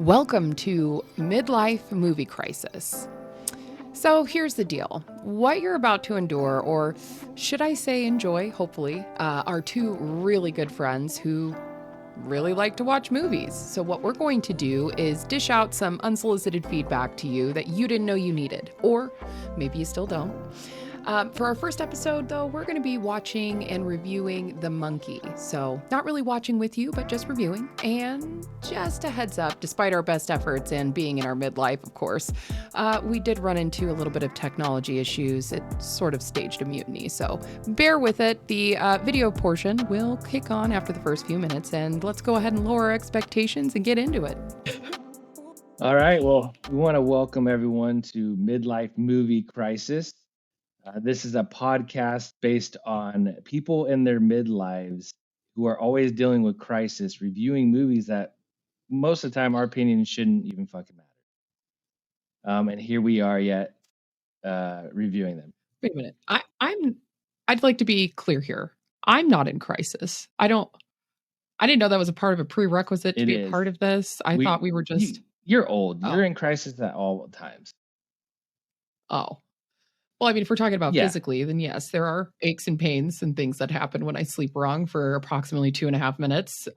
Welcome to Midlife Movie Crisis. So here's the deal. What you're about to endure, or should I say enjoy, hopefully, are two really good friends who really like to watch movies. So what we're going to do is dish out some unsolicited feedback to you that you didn't know you needed, or maybe you still don't. For our first episode, though, we're going to be watching and reviewing The Monkey. So, not really watching with you, but just reviewing. And just a heads up, despite our best efforts and being in our midlife, of course, we did run into a little bit of technology issues. It sort of staged a mutiny. So, bear with it. The video portion will kick on after the first few minutes. And let's go ahead and lower our expectations and get into it. All right. Well, we want to welcome everyone to Midlife Movie Crisis. This is a podcast based on people in their midlives who are always dealing with crisis, reviewing movies that most of the time our opinions shouldn't even fucking matter. And here we are yet reviewing them. Wait a minute. I'd like to be clear here. I'm not in crisis. I didn't know that was a part of a prerequisite to It be is. a part of this. I thought we were just. You're old. Oh. You're in crisis at all times. Oh. Well, I mean, if we're talking about Yeah. physically, then yes, there are aches and pains and things that happen when I sleep wrong for approximately 2.5 minutes.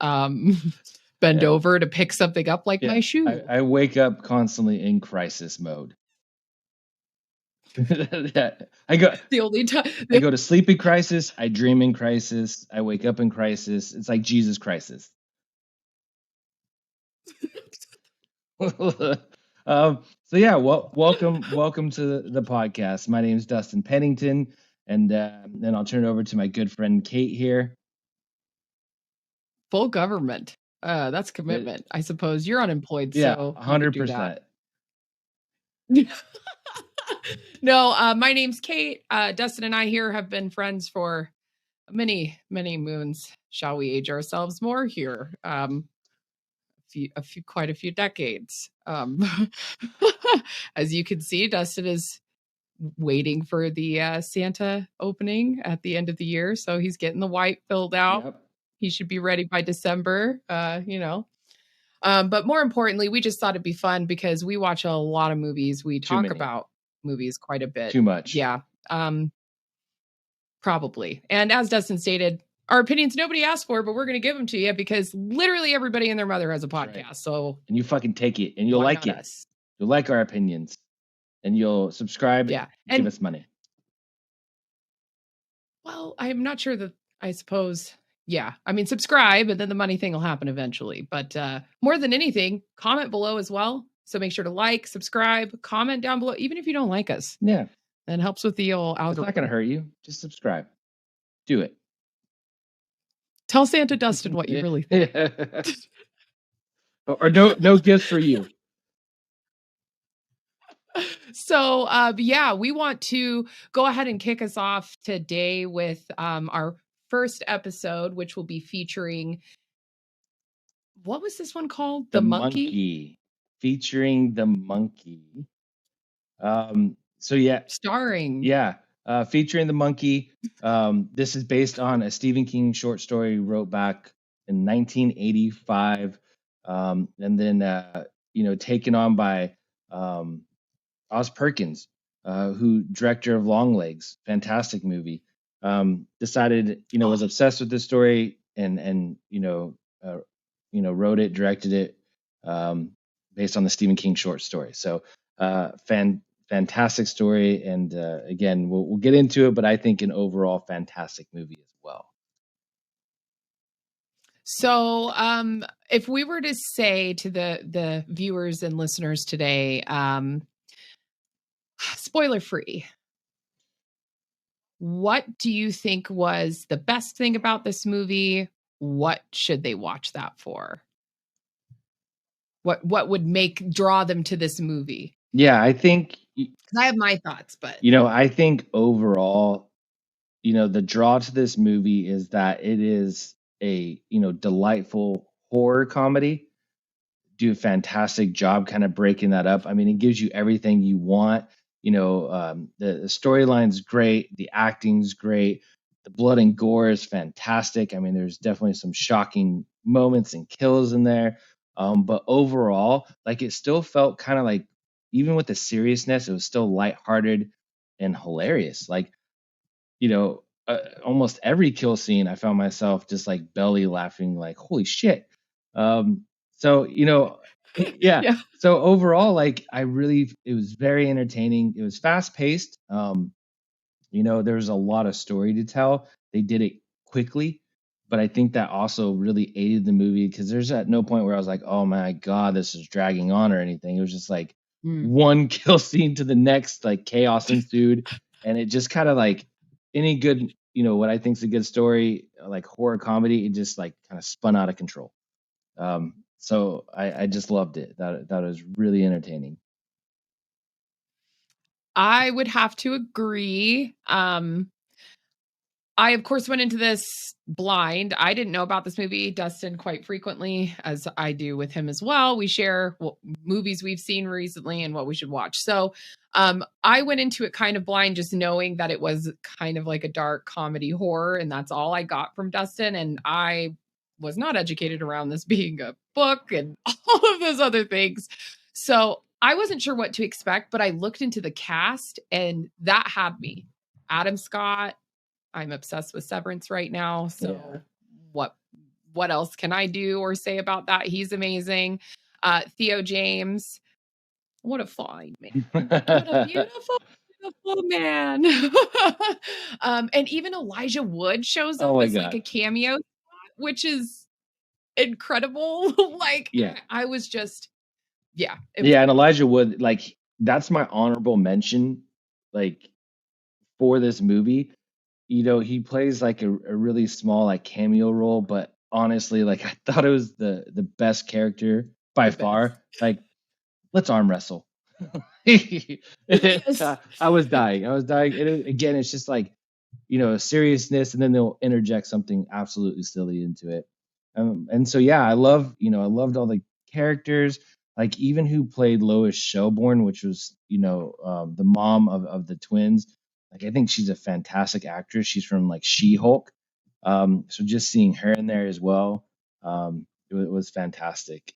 Bend over to pick something up like my shoe. I wake up constantly in crisis mode. I go The only time I go to sleep in crisis, I dream in crisis, I wake up in crisis. It's like Jesus crisis. So yeah, welcome to the podcast. My name is Dustin Pennington, and then I'll turn it over to my good friend Kate here. Full government. That's commitment. I suppose you're unemployed, Yeah, so 100%. No, my name's Kate. Dustin and I here have been friends for many, many moons. Shall we age ourselves more here? Quite a few decades. As you can see, Dustin is waiting for the Santa opening at the end of the year, so he's getting the white filled out. Yep. He should be ready by December. But more importantly, we just thought it'd be fun because we watch a lot of movies. We talk about movies quite a bit. Too much. Yeah. Probably. And as Dustin stated, our opinions nobody asked for, but we're going to give them to you because literally everybody and their mother has a podcast. Right. So, and you fucking take it, and you'll like it. Us? You'll like our opinions, and you'll subscribe. Yeah, and give us money. Well, I'm not sure that. I suppose. Yeah, I mean, subscribe, and then the money thing will happen eventually. But more than anything, comment below as well. So make sure to like, subscribe, comment down below, even if you don't like us. Yeah, that helps with the old algorithm. It's not going to hurt you. Just subscribe. Do it. Tell Santa Dustin what you really think. Or no gifts for you. So, yeah, we want to go ahead and kick us off today with our first episode, which will be featuring. What was this one called? The Monkey. Featuring The Monkey. So yeah, starring. Yeah. Featuring The Monkey. This is based on a Stephen King short story he wrote back in 1985. And then, taken on by Oz Perkins, who director of Longlegs, fantastic movie. Decided, was obsessed with this story and wrote it, directed it, based on the Stephen King short story. So, fantastic story, and again, we'll get into it, but I think an overall fantastic movie as well. So, if we were to say to the viewers and listeners today, spoiler free, what do you think was the best thing about this movie? What should they watch that for? What would draw them to this movie? Yeah, I think I have my thoughts, but I think overall, the draw to this movie is that it is a delightful horror comedy. Do a fantastic job kind of breaking that up. I mean, it gives you everything you want. The storyline's great, the acting's great, the blood and gore is fantastic. I mean, there's definitely some shocking moments and kills in there. But overall, like it still felt kind of like, even with the seriousness, it was still lighthearted and hilarious. Like, almost every kill scene, I found myself just like belly laughing, like, holy shit. Um, so, yeah. Yeah. So overall, like, it was very entertaining. It was fast paced. There's a lot of story to tell. They did it quickly, but I think that also really aided the movie because there's at no point where I was like, oh my God, this is dragging on or anything. It was just like Mm. one kill scene to the next, like chaos ensued. And it just kind of like any good, what I think is a good story, like horror comedy, it just like kind of spun out of control. So I just loved it. That was really entertaining. I would have to agree. I, of course, went into this blind. I didn't know about this movie. Dustin, quite frequently, as I do with him as well, we share movies we've seen recently and what we should watch. So I went into it kind of blind, just knowing that it was kind of like a dark comedy horror. And that's all I got from Dustin. And I was not educated around this being a book and all of those other things. So I wasn't sure what to expect, but I looked into the cast and that had me. Adam Scott, I'm obsessed with Severance right now. Yeah. So what what else can I do or say about that? He's amazing. Theo James, what a fine man. What a beautiful, beautiful man. And even Elijah Wood shows Oh up my as like God. a cameo, which is incredible. Like Yeah. I was just, yeah, it was Yeah, and great. Elijah Wood, like that's my honorable mention, like for this movie. He plays like a really small like cameo role, but honestly, like I thought it was the best character by The best. far. Like, let's arm wrestle. Yes. I was dying. I was dying. And again, it's just like, seriousness, and then they'll interject something absolutely silly into it. And so, yeah, I loved all the characters, like even who played Lois Shelbourne, which was, the mom of the twins. Like, I think she's a fantastic actress. She's from like She-Hulk. So just seeing her in there as well, it was fantastic.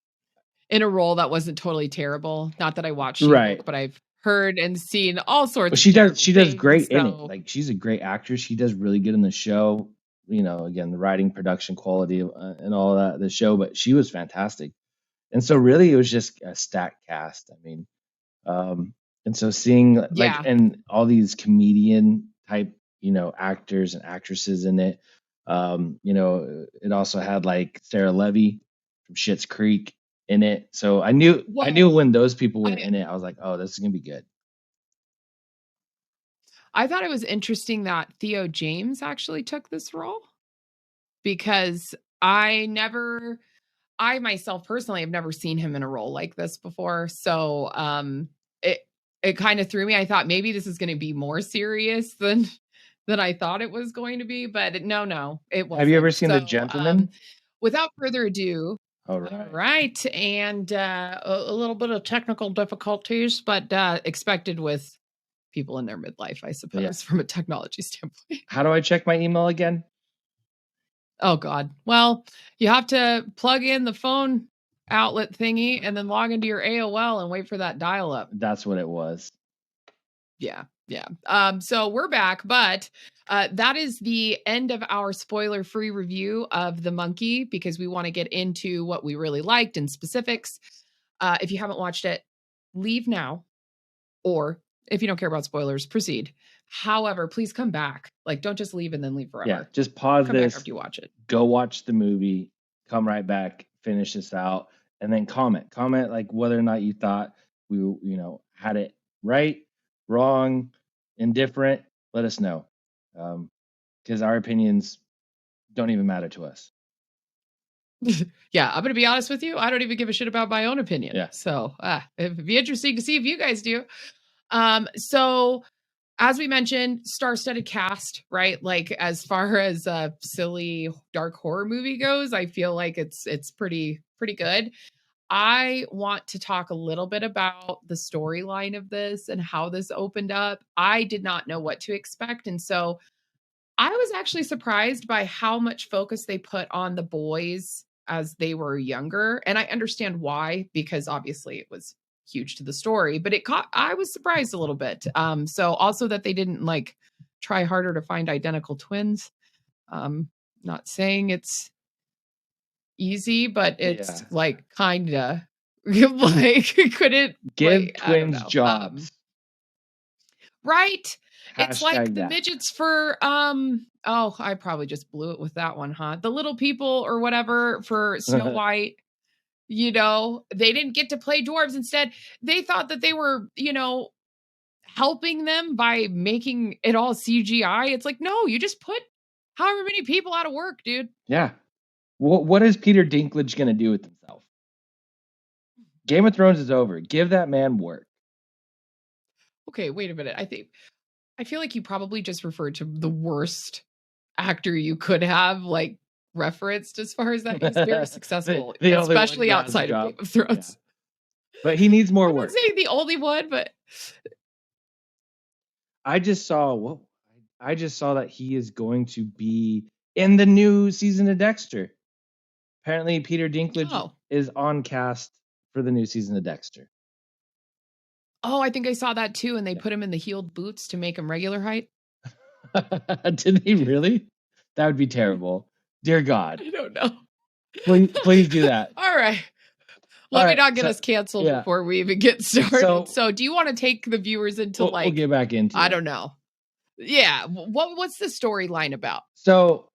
In a role that wasn't totally terrible. Not that I watched Right. She-Hulk, but I've heard and seen all But sorts of she does terrible she does things. great in it. So Like, she's a great actress. She does really good in the show. Again, the writing, production quality, and all that, the show. But she was fantastic. And so really, it was just a stacked cast. I mean, um, and so seeing like yeah. and all these comedian type, actors and actresses in it. It also had like Sarah Levy from Schitt's Creek in it. So I knew Well, when those people were I in it, I was like, oh, this is gonna be good. I thought it was interesting that Theo James actually took this role because I myself personally have never seen him in a role like this before. So it it kind of threw me. I thought maybe this is going to be more serious than I thought it was going to be, but no, it Have you ever wasn't. seen The So Gentleman? without further ado, All all right. right, and a little bit of technical difficulties, but expected with people in their midlife, I Yeah. suppose, from a technology standpoint. How do I check my email again? Oh God. Well, you have to plug in the phone outlet thingy and then log into your AOL and wait for that dial up. That's what it was. Yeah. Yeah. So we're back, but that is the end of our spoiler free review of The Monkey because we want to get into what we really liked and specifics. If you haven't watched it, leave now, or if you don't care about spoilers, proceed. However, please come back. Like, don't just leave and then leave Yeah, forever. just pause Come back this, after you watch it. go watch the movie, come right back, finish this out, and then comment. Comment like whether or not you thought we, had it right, wrong, indifferent. Let us know. Because our opinions don't even matter to us. Yeah, I'm gonna be honest with you. I don't even give a shit about my own opinion. Yeah. So it'd be interesting to see if you guys do. So as we mentioned, star-studded cast, right? Like as far as a silly dark horror movie goes, I feel like it's pretty good. I want to talk a little bit about the storyline of this and how this opened up. I did not know what to expect, and so I was actually surprised by how much focus they put on the boys as they were younger. And I understand why, because obviously it was huge to the story, but I was surprised a little bit. So also that they didn't like try harder to find identical twins. Um, Not saying it's easy, but it's Yeah. like kinda like couldn't Give like I don't twins know. jobs. Right? It's like Hashtag the that. midgets for oh, I probably just blew it with that one, huh? The little people or whatever for Snow White, they didn't get to play dwarves. Instead, they thought that they were, helping them by making it all CGI. It's like, no, you just put however many people out of work, dude. Yeah. What is Peter Dinklage going to do with himself? Game of Thrones is over. Give that man work. Okay, wait a minute. I feel like you probably just referred to the worst actor you could have like referenced as far as that. He's very the, successful, the only one especially who has a outside of Game job. of Yeah. Thrones. But he needs more I'm not work. saying the only one, but I just saw I just saw that he is going to be in the new season of Dexter. Apparently Peter Dinklage oh. is on cast for the new season of Dexter. Oh, I think I saw that too, and they Yeah. put him in the heeled boots to make him regular height. Did he really? That would be terrible. Dear God. I don't know. Please do that. All right. All Let me right. not get So us canceled yeah. before we even get started. So So, do you want to take the viewers into we'll like, get back into I it. don't know. Yeah, what's the storyline about? So,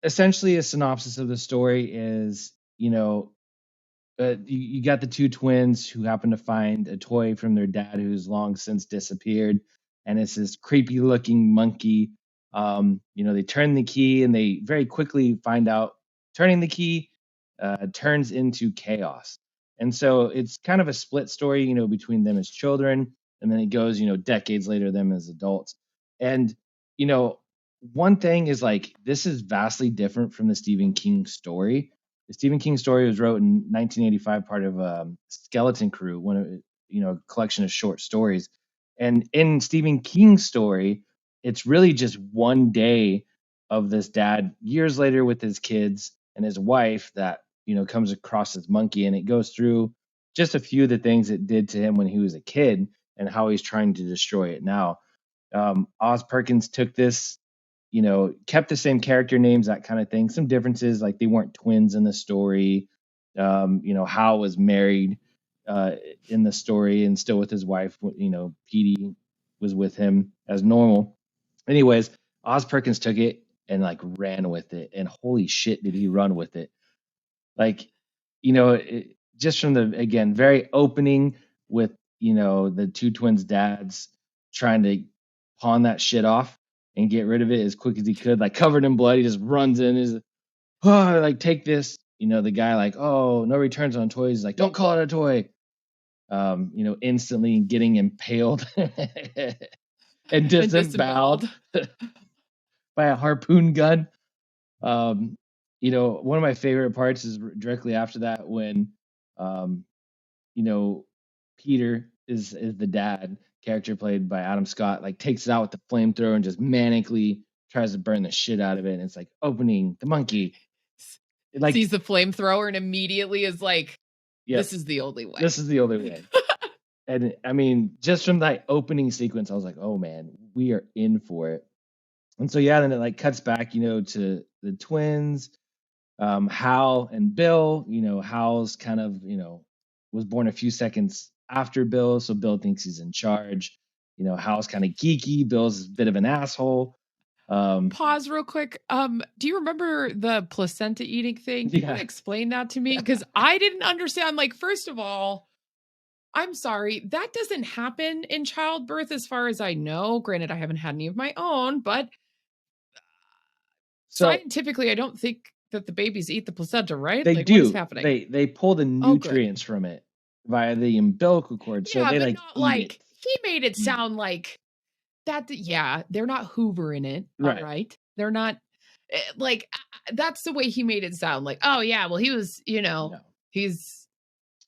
essentially a synopsis of the story is, you got the two twins who happen to find a toy from their dad who's long since disappeared, and it's this creepy looking monkey. They turn the key, and they very quickly find out turning the key turns into chaos. And so it's kind of a split story, between them as children, and then it goes, decades later, them as adults. And you know, one thing is like this is vastly different from the Stephen King story. The Stephen King story was wrote in 1985, part of Skeleton Crew, one of a collection of short stories. And in Stephen King's story, it's really just one day of this dad years later with his kids and his wife that comes across this monkey, and it goes through just a few of the things it did to him when he was a kid and how he's trying to destroy it now. Oz Perkins took this, kept the same character names, that kind of thing. Some differences, like they weren't twins in the story. Hal was married uh, in the story and still with his wife. Petey was with him as normal. Anyways, Oz Perkins took it and like ran with it, and holy shit, did he run with it! Like, just from the again very opening with the two twins' dads trying to pawn that shit off and get rid of it as quick as he could, like covered in blood. He just runs in, is like take this. The guy like, oh, no returns on toys. He's like, don't call it a toy. Instantly getting impaled and And disemboweled disemboweled. by a harpoon gun. One of my favorite parts is directly after that when, um, you know, Peter is the dad character played by Adam Scott, like takes it out with the flamethrower and just manically tries to burn the shit out of it. And it's like opening the monkey. Like, Sees the flamethrower and immediately is like, yep, this is the only way. this is the only way. And I mean, just from that opening sequence, I was like, oh man, we are in for it. And so yeah, then it like cuts back, to the twins, Hal and Bill. Hal's kind of, was born a few seconds after Bill, so Bill thinks he's in charge. Hal's kind of geeky. Bill's a bit of an asshole. Pause real quick. Do you remember the placenta eating thing? Do you want Yeah. to explain that to me? Because I didn't understand. Like, first of all, I'm sorry, that doesn't happen in childbirth as far as I know. Granted, I haven't had any of my own, but So scientifically, I don't think that the babies eat the placenta, right? they Like, what is do. happening? They pull the Oh, good. nutrients from it via the umbilical cord, so Yeah, they but like not eat it. like he made it Eat it. sound like that. Yeah, they're not hoovering it. All Right. right. They're not like that's the way he made it sound like, oh, yeah, well, he was, No. he's,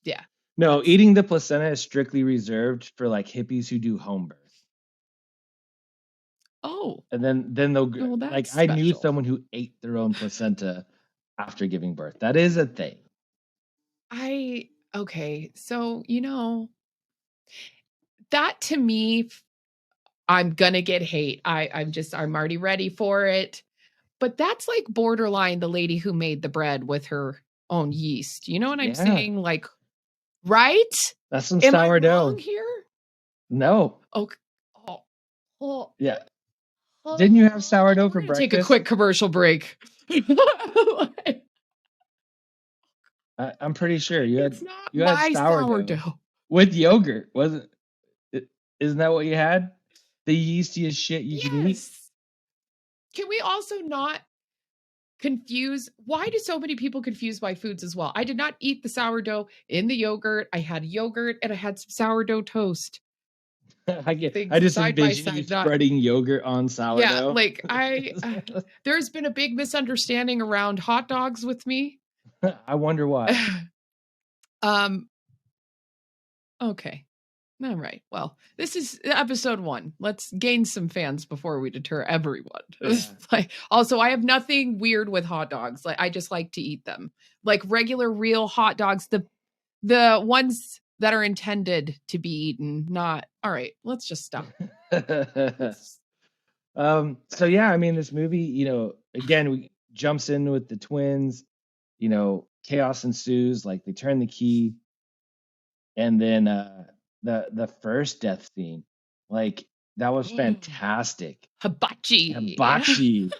yeah, No, that's, eating the placenta is strictly reserved for like hippies who do home birth. oh, And then they'll well, like that's I knew special. someone who ate their own placenta after giving birth. That is a thing. Okay, so that to me, I'm gonna get hate. I'm already ready for it. But that's like borderline the lady who made the bread with her own yeast. You know what I'm Yeah, saying? Like, right? that's some Am I wrong sourdough. here? No. Okay. Oh, oh, Yeah. Didn't you have oh, sourdough we're for gonna take a breakfast? quick commercial break. I'm pretty sure It's not you had my sourdough sourdough. with yogurt, wasn't it? Isn't that what you had? The yeastiest shit you can eat. Yes. Can we also not confuse? Why do so many people confuse my foods as well? I did not eat the sourdough in the yogurt. I had yogurt and I had some sourdough toast. I Things just side by envision you side, not spreading yogurt on yeah, sourdough. like there's been a big misunderstanding around hot dogs with me. I wonder why. um okay. All right. Well, this is episode 1. Let's gain some fans before we deter everyone. Yeah. Like, also, I have nothing weird with hot dogs. Like, I just like to eat them. Like regular, real hot dogs, the ones that are intended to be eaten. Not all right. Let's just stop. So yeah, I mean, this movie, again, we jumps in with the twins. Chaos ensues. Like they turn the key, and then the first death scene, like that was fantastic. Hibachi. Hibachi,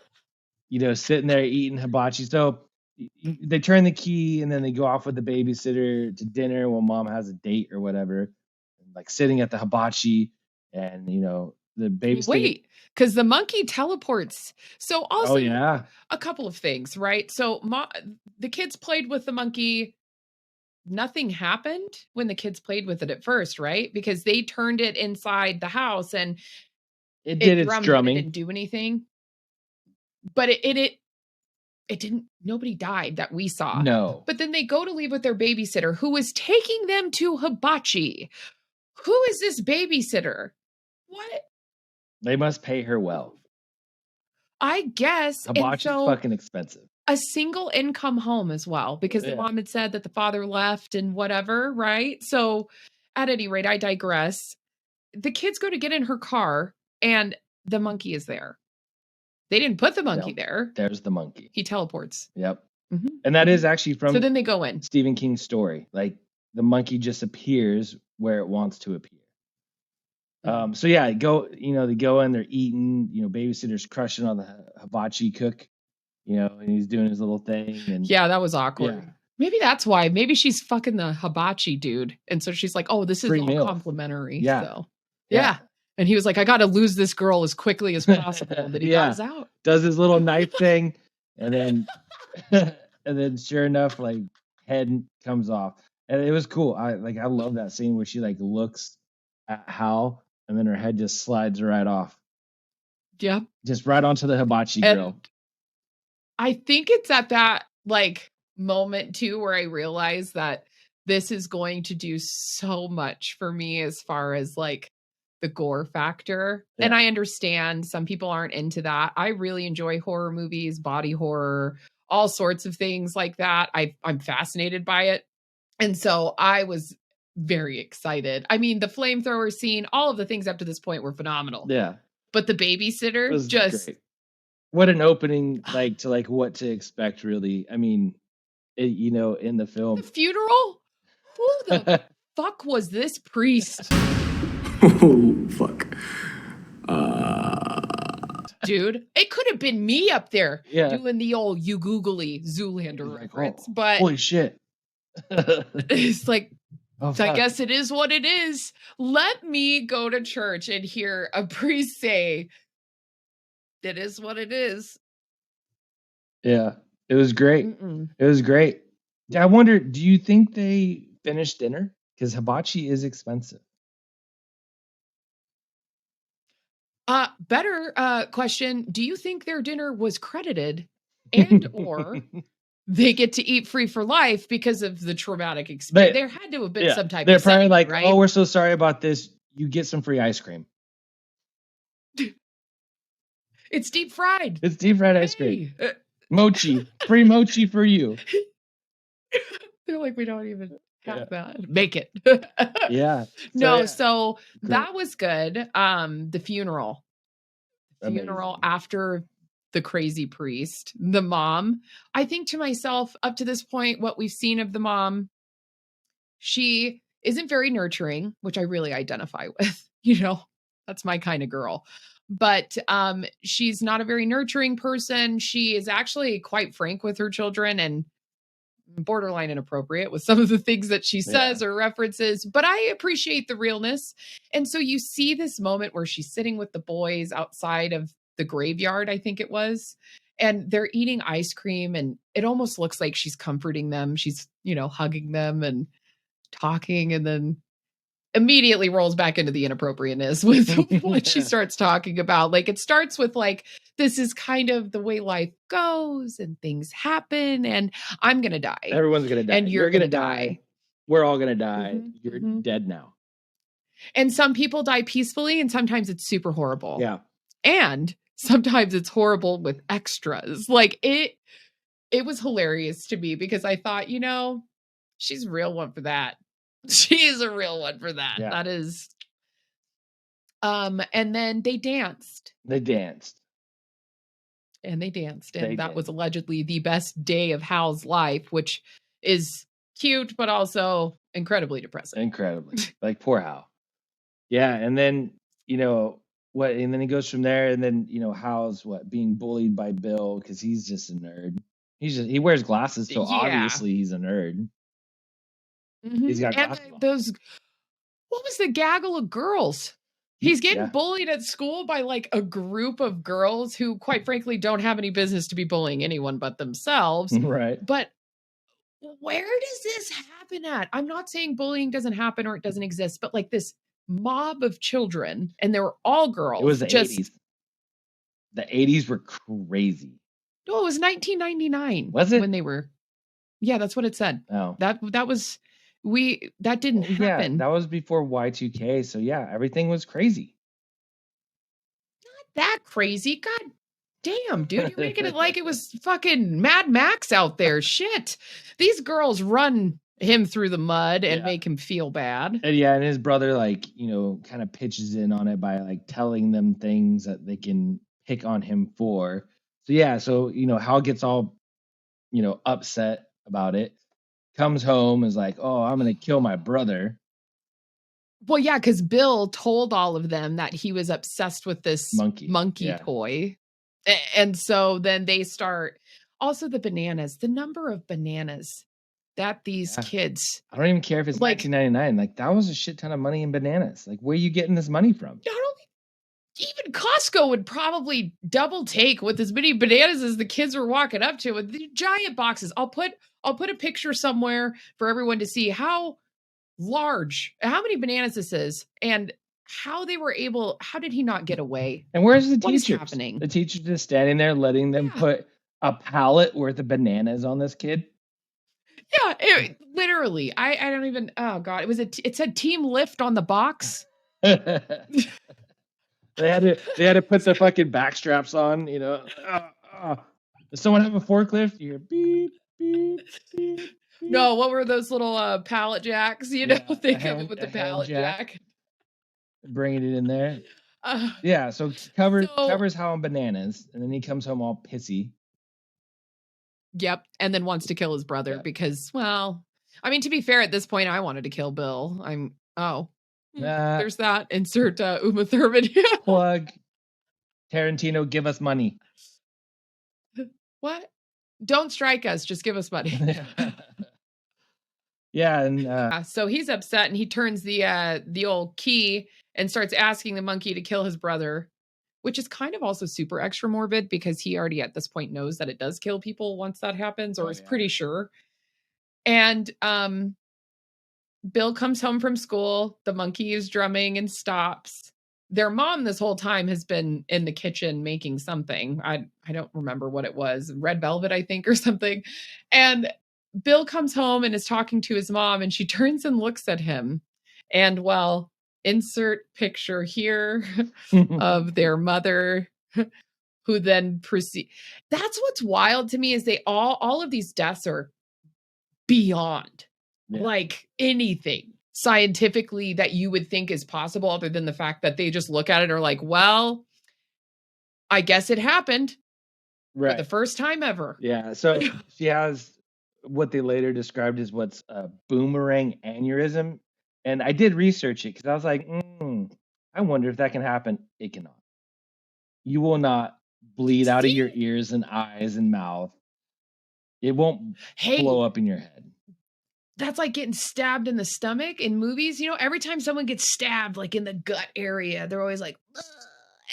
sitting there eating hibachi. So they turn the key and then they go off with the babysitter to dinner while mom has a date or whatever, like sitting at the hibachi, and the babysitter. Wait, because the monkey teleports. So also, Oh yeah, a couple of things, right? So the kids played with the monkey. Nothing happened when the kids played with it at first, right? Because they turned it inside the house and it did its drummed, but it drumming. didn't do anything. But it didn't. Nobody died that we saw. No. But then they go to leave with their babysitter, who is taking them to hibachi. Who is this babysitter? What? They must pay her well. I guess. Hibachi's fucking expensive. A single income home as well, because the mom had said that the father left and whatever, right? So at any rate, I digress. The kids go to get in her car and the monkey is there. They didn't put the monkey there. There's the monkey. He teleports. Yep. Mm-hmm. And that is actually from So then they go in. Stephen King's story. Like the monkey just appears where it wants to appear. So yeah, they go in, they're eating, babysitter's crushing on the hibachi cook, and he's doing his little thing. And yeah, that was awkward. Yeah. Maybe that's why. Maybe she's fucking the hibachi dude. And so she's like, oh, this is all complimentary. Yeah. So yeah. And he was like, I got to lose this girl as quickly as possible. And then he got us out. Does his little knife thing. And then sure enough, like head comes off. And it was cool. I love that scene where she like looks at Hal and then her head just slides right off. Yeah. Just right onto the hibachi grill. I think it's at that like moment too where I realized that this is going to do so much for me as far as like the gore factor. Yeah. And I understand some people aren't into that. I really enjoy horror movies, body horror, all sorts of things like that. I'm fascinated by it. And so I was very excited. I mean, the flamethrower scene, all of the things up to this point were phenomenal. Yeah. But the babysitter was just great. What an opening, like to like what to expect, really. I mean, in the film. The funeral? Who the fuck was this priest? Oh, fuck. Dude, it could have been me up there doing the old you googly Zoolander reference, but holy shit. It's like, so I guess it is what it is. Let me go to church and hear a priest say, it is what it is. Yeah, it was great. It was great. I wonder, do you think they finished dinner? Because hibachi is expensive. Better question. Do you think their dinner was credited and or they get to eat free for life because of the traumatic experience? There had to have been some type of. They're probably like, right? Oh, we're so sorry about this. You get some free ice cream. It's deep fried. It's deep fried ice cream. Mochi, free mochi for you. They're like, we don't even have Yeah. that. Make it. Yeah. So Great. that was good. The funeral Amazing. after the crazy priest, the mom. I think to myself, up to this point, what we've seen of the mom, she isn't very nurturing, which I really identify with. That's my kind of girl. But she's not a very nurturing person. She is actually quite frank with her children and borderline inappropriate with some of the things that she says or references, but I appreciate the realness. And so you see this moment where she's sitting with the boys outside of the graveyard, I think it was, and they're eating ice cream, and it almost looks like she's comforting them. She's, hugging them and talking, and then immediately rolls back into the inappropriateness with what she starts talking about. Like, it starts with like, this is kind of the way life goes and things happen, and I'm going to die. Everyone's going to die. And you're going to die. We're all going to die. You're dead now. And some people die peacefully, and sometimes it's super horrible. Yeah. And sometimes it's horrible with extras. Like, it was hilarious to me because I thought, she's a real one for that. She is a real one for that. Yeah. That is. And then they danced. And that was allegedly the best day of Hal's life, which is cute, but also incredibly depressing. Incredibly. Like, poor Hal. Yeah. And then, and then he goes from there, and then, Hal's being bullied by Bill because he's just a nerd. He wears glasses, so obviously he's a nerd. He's got glasses. What was the gaggle of girls? He's getting bullied at school by like a group of girls who, quite frankly, don't have any business to be bullying anyone but themselves. Right. But where does this happen at? I'm not saying bullying doesn't happen or it doesn't exist, but like this mob of children, and they were all girls. It was the 80s. The 80s were crazy. Oh, it was 1999. Was it? When they were. Yeah, that's what it said. Oh. That didn't happen. Yeah, that was before Y2K. So yeah, everything was crazy. Not that crazy. God damn, dude. You're making it like it was fucking Mad Max out there. Shit. These girls run him through the mud and make him feel bad. And his brother, kind of pitches in on it by telling them things that they can pick on him for. So Hal gets all, upset about it. Comes home, is like, oh, I'm going to kill my brother. Well, yeah, because Bill told all of them that he was obsessed with this monkey toy. And so then they start. Also, the bananas, the number of bananas that these kids. I don't even care if it's 1999. That was a shit ton of money in bananas. Where are you getting this money from? Even Costco would probably double take with as many bananas as the kids were walking up to with the giant boxes. I'll put a picture somewhere for everyone to see how large, how many bananas this is, and how they were able. How did he not get away? And where's the teachers? What is happening? The teacher's just standing there, letting them put a pallet worth of bananas on this kid. Yeah, literally. I don't even. Oh god, it said team lift on the box. They had to put the fucking back straps on, Does someone have a forklift? You hear beep, beep, beep, beep. No, what were those little pallet jacks? They come in with the pallet jack. Bringing it in there. So covers Hal on bananas, and then he comes home all pissy. Yep, and then wants to kill his brother because, well, I mean, to be fair, at this point, I wanted to kill Bill. There's that. Insert Uma Thurman. Plug. Tarantino, give us money. What? Don't strike us. Just give us money. And so he's upset, and he turns the old key and starts asking the monkey to kill his brother, which is kind of also super extra morbid because he already at this point knows that it does kill people once that happens, or is pretty sure. And Bill comes home from school. The monkey is drumming and stops. Their mom this whole time has been in the kitchen making something. I don't remember what it was. Red velvet, I think, or something. And Bill comes home and is talking to his mom, and she turns and looks at him. And insert picture here of their mother who then proceed. That's what's wild to me is they all of these deaths are beyond like anything scientifically that you would think is possible, other than the fact that they just look at it and are like, well, I guess it happened for the first time ever. Yeah. So she has what they later described as what's a boomerang aneurysm. And I did research it because I was like, I wonder if that can happen. It cannot. You will not bleed out of your ears and eyes and mouth. It won't blow up in your head. That's like getting stabbed in the stomach in movies. You know, every time someone gets stabbed, like in the gut area, they're always like, ugh,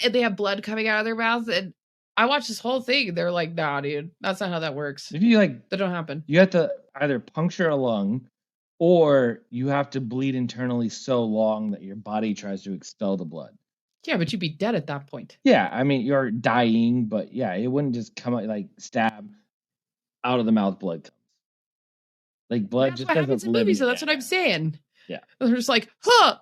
and they have blood coming out of their mouth. And I watched this whole thing. They're like, nah, dude, that's not how that works. If you that don't happen. You have to either puncture a lung or you have to bleed internally so long that your body tries to expel the blood. Yeah, but you'd be dead at that point. Yeah, I mean, you're dying, but yeah, it wouldn't just come out like stab out of the mouth blood comes. Like blood just doesn't live in. So that's what I'm saying. Yeah. They're just like, huh.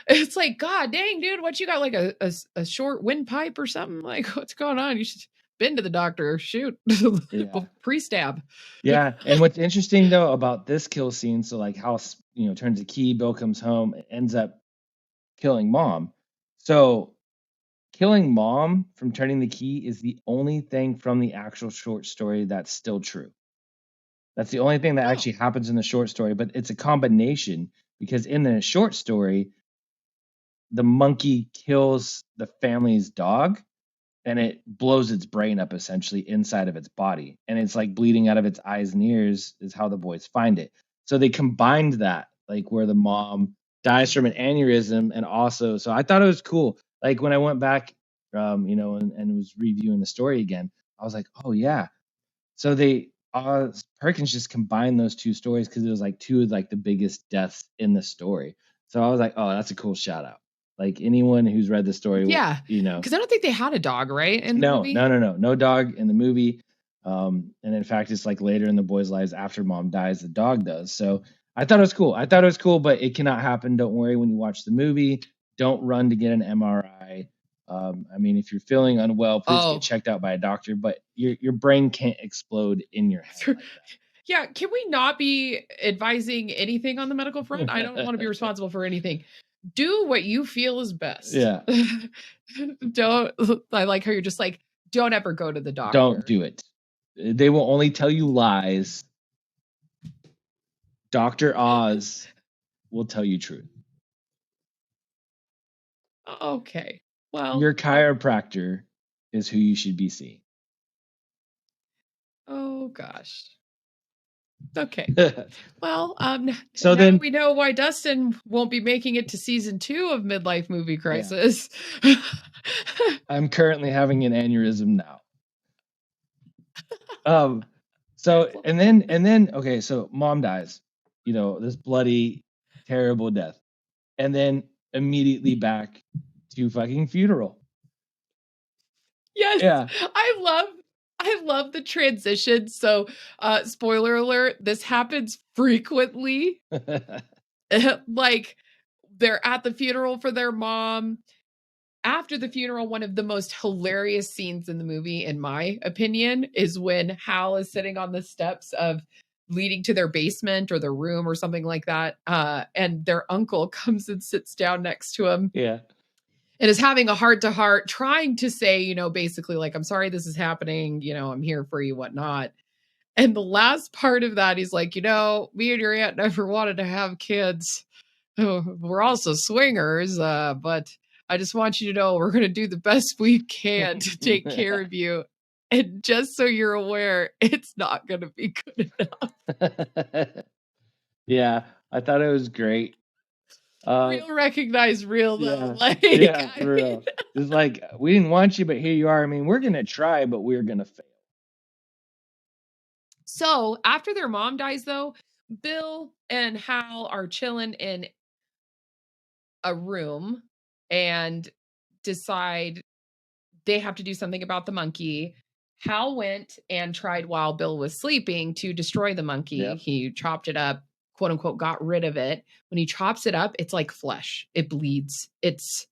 It's like, God dang, dude, what you got, like a short windpipe or something? Like, what's going on? You should been to the doctor. Shoot. Pre-stab. Yeah. And what's interesting though about this kill scene, so like House, turns the key, Bill comes home, ends up killing mom. So killing mom from turning the key is the only thing from the actual short story that's still true. That's the only thing that actually happens in the short story, but it's a combination because in the short story, the monkey kills the family's dog and it blows its brain up essentially inside of its body. And it's like bleeding out of its eyes and ears is how the boys find it. So they combined that, like where the mom dies from an aneurysm and also, so I thought it was cool. Like when I went back, and was reviewing the story again, I was like, oh yeah. So Perkins just combined those two stories because it was like two of like the biggest deaths in the story. So I was like, oh, that's a cool shout out. Like anyone who's read the story, yeah, because I don't think they had a dog, right? In the movie? No dog in the movie. And in fact, it's like later in the boys' lives after mom dies, the dog does. So I thought it was cool, but it cannot happen. Don't worry when you watch the movie. Don't run to get an MRI. I mean, if you're feeling unwell, please get checked out by a doctor. But your brain can't explode in your head like that. Yeah, can we not be advising anything on the medical front? I don't want to be responsible for anything. Do what you feel is best. Yeah. I like how you're just like, don't ever go to the doctor. Don't do it. They will only tell you lies. Dr. Oz will tell you truth. Okay. Well, your chiropractor is who you should be seeing. Oh gosh. Okay. Well, so now then we know why Dustin won't be making it to season 2 of Midlife Movie Crisis. Yeah. I'm currently having an aneurysm now. So and then okay, so mom dies. This bloody, terrible death. And then immediately back to fucking funeral. Yes. Yeah. I love the transition. So, spoiler alert, this happens frequently. Like they're at the funeral for their mom. After the funeral, one of the most hilarious scenes in the movie, in my opinion, is when Hal is sitting on the steps of leading to their basement or their room or something like that. And their uncle comes and sits down next to him. Yeah. And is having a heart-to-heart, trying to say, basically like, I'm sorry this is happening, I'm here for you, whatnot. And the last part of that, he's like, me and your aunt never wanted to have kids. We're also swingers, but I just want you to know we're going to do the best we can to take care of you. And just so you're aware, it's not going to be good enough. Yeah, I thought it was great. Real recognize real though. Yeah, for real. It's like, we didn't want you, but here you are. I mean, we're going to try, but we're going to fail. So after their mom dies though, Bill and Hal are chilling in a room and decide they have to do something about the monkey. Hal went and tried while Bill was sleeping to destroy the monkey. Yep. He chopped it up, quote unquote, got rid of it. When he chops it up, it's like flesh. It bleeds. It's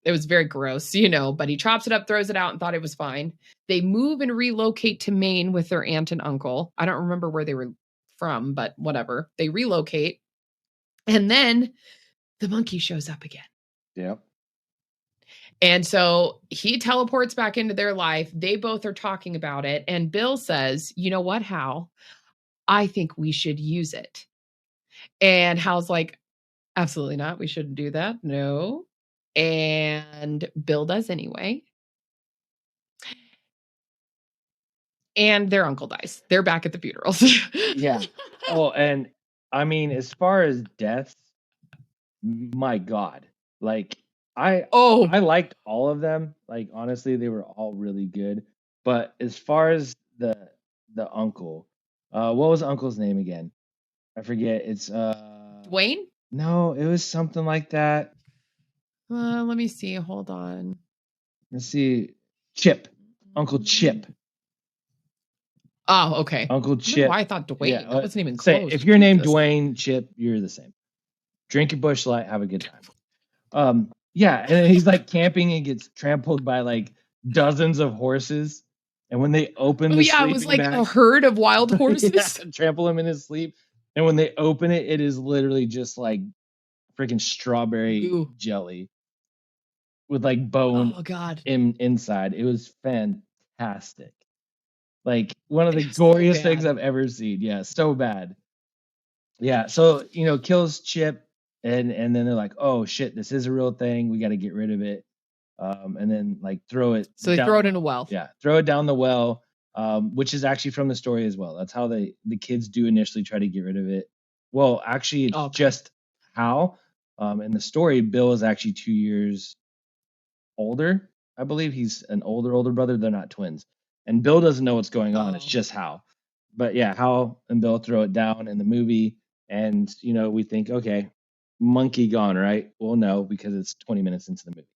It was very gross, but he chops it up, throws it out, and thought it was fine. They move and relocate to Maine with their aunt and uncle. I don't remember where they were from, but whatever. They relocate. And then the monkey shows up again. Yep. And so he teleports back into their life. They both are talking about it. And Bill says, you know what, Hal? I think we should use it. And Hal's like, absolutely not. We shouldn't do that. No. And Bill does anyway. And their uncle dies. They're back at the funerals. Yeah. Oh, and I mean, as far as deaths, my God, like I liked all of them. Like honestly, they were all really good. But as far as the uncle, what was uncle's name again? I forget. It's Dwayne? No, it was something like that. Let me see. Hold on. Let's see. Chip. Uncle Chip. Oh, okay. Uncle Chip. Why I thought Dwayne. Yeah, that wasn't even say, close. if you're named Dwayne, Chip, you're the same. Drink your Busch Light, have a good time. Yeah, and then he's like camping and gets trampled by like dozens of horses. And when they open the sleeping it was like bag, a herd of wild horses. yeah, trample him in his sleep. And when they open it, it is literally just like freaking strawberry jelly with like bone inside. It was fantastic. Like one of the goriest things I've ever seen. Yeah, so bad. Yeah, so kills Chip, and then they're like, oh shit, this is a real thing. We got to get rid of it. And then like throw it. So they throw it in a well. Yeah, throw it down the well, which is actually from the story as well. That's how the kids do initially try to get rid of it. Well, actually, it's just how. In the story, Bill is actually 2 years older. I believe he's an older brother. They're not twins, and Bill doesn't know what's going on. It's just Hal. But yeah, Hal and Bill throw it down in the movie, and we think, okay, monkey gone, right? Well, no, because it's 20 minutes into the movie.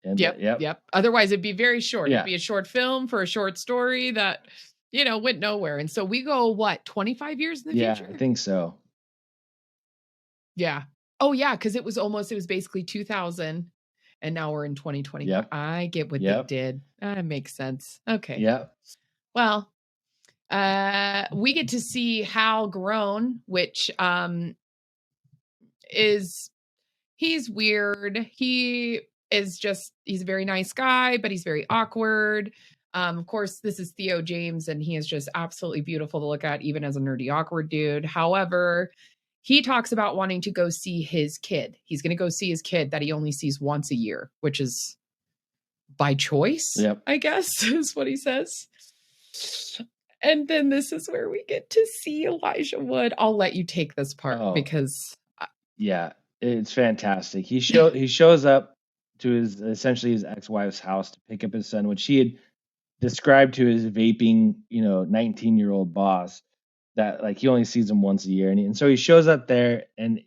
And yep. Otherwise, it'd be very short. Yeah. It'd be a short film for a short story that went nowhere. And so we go 25 years in the future? Yeah, I think so. Yeah. Oh yeah, because it was basically 2000, and now we're in 2020. Yep. I get what they did. That makes sense. Okay. Yeah. Well, we get to see Hal grown, which he's weird. He's a very nice guy, but he's very awkward. Of course, this is Theo James, and he is just absolutely beautiful to look at, even as a nerdy, awkward dude. However, he talks about wanting to go see his kid. He's going to go see his kid that he only sees once a year, which is by choice, I guess, is what he says. And then this is where we get to see Elijah Wood. I'll let you take this part because... Yeah, it's fantastic. He shows up to essentially his ex-wife's house to pick up his son, which he had described to his vaping, 19-year-old boss, that like he only sees him once a year. And so he shows up there, and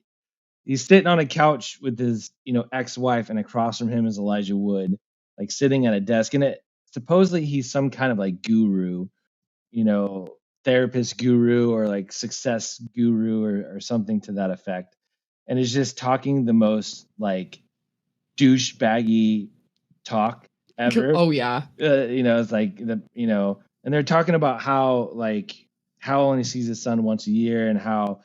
he's sitting on a couch with his, ex-wife, and across from him is Elijah Wood, like sitting at a desk. And supposedly he's some kind of like guru, therapist guru, or like success guru, or something to that effect. And is just talking the most like douchebaggy talk ever. Oh yeah. It's like and they're talking about how like Hal only sees his son once a year, and how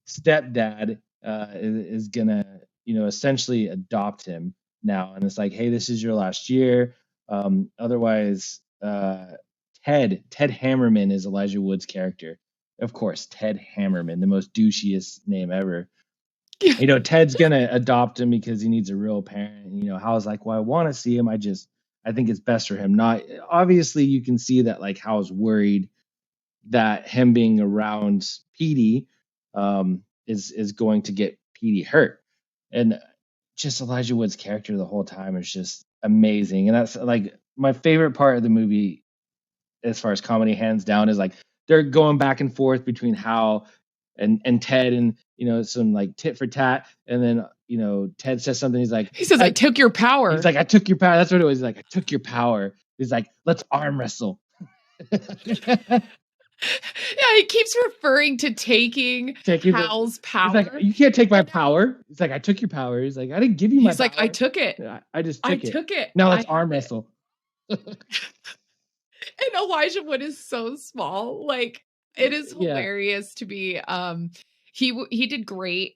stepdad is gonna essentially adopt him now, and it's like, hey, this is your last year. Otherwise, Ted Hammerman is Elijah Wood's character. Of course, Ted Hammerman, the most douchiest name ever. Ted's gonna adopt him because he needs a real parent. Hal's like, well, I want to see him. I think it's best for him. Not obviously, you can see that like Hal's worried that him being around Petey is going to get Petey hurt. And just Elijah Wood's character the whole time is just amazing. And that's like my favorite part of the movie as far as comedy, hands down, is like they're going back and forth between Hal and Ted, and some like tit for tat, and then Ted says something. He says, I took your power. He's like, I took your power. That's what it was. He's like, I took your power. He's like, let's arm wrestle. Yeah, he keeps referring to taking Taking the Hal's He's like, power. you can't take my And power. He's like, I took your power. He's like, I didn't give you my he's like, I power. took it. I just I took it. took it. Now I let's arm have it. wrestle. And Elijah Wood is so small. Like it is Yeah. hilarious to be he did great